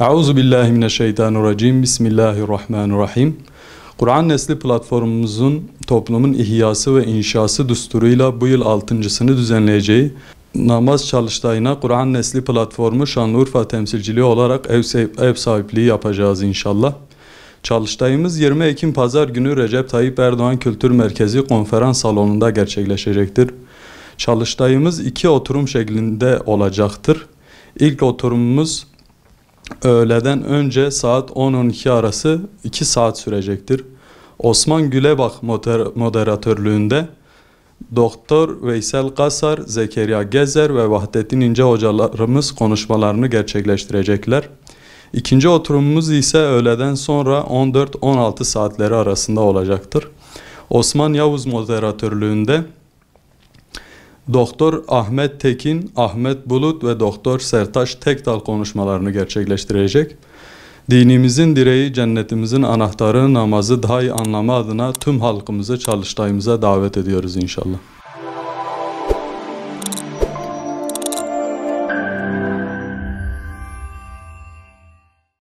Euzu billahi mineşşeytanirracim. Bismillahirrahmanirrahim. Kur'an Nesli platformumuzun toplumun ihyası ve inşası düsturuyla bu yıl 6.sını düzenleyeceği namaz çalıştayına Kur'an Nesli platformu Şanlıurfa temsilciliği olarak ev sahipliği yapacağız inşallah. Çalıştayımız 20 Ekim Pazar günü Recep Tayyip Erdoğan Kültür Merkezi Konferans Salonu'nda gerçekleşecektir. Çalıştayımız 2 oturum şeklinde olacaktır. İlk oturumumuz öğleden önce saat 10-12 arası 2 saat sürecektir. Osman Gülebak moderatörlüğünde Doktor Veysel Kasar, Zekeriya Gezer ve Vahdettin İnce hocalarımız konuşmalarını gerçekleştirecekler. İkinci oturumumuz ise öğleden sonra 14-16 saatleri arasında olacaktır. Osman Yavuz moderatörlüğünde Doktor Ahmet Tekin, Ahmet Bulut ve Doktor Sertaç Tekdal konuşmalarını gerçekleştirecek. Dinimizin direği, cennetimizin anahtarı namazı daha iyi anlama adına tüm halkımızı çalıştayımıza davet ediyoruz inşallah.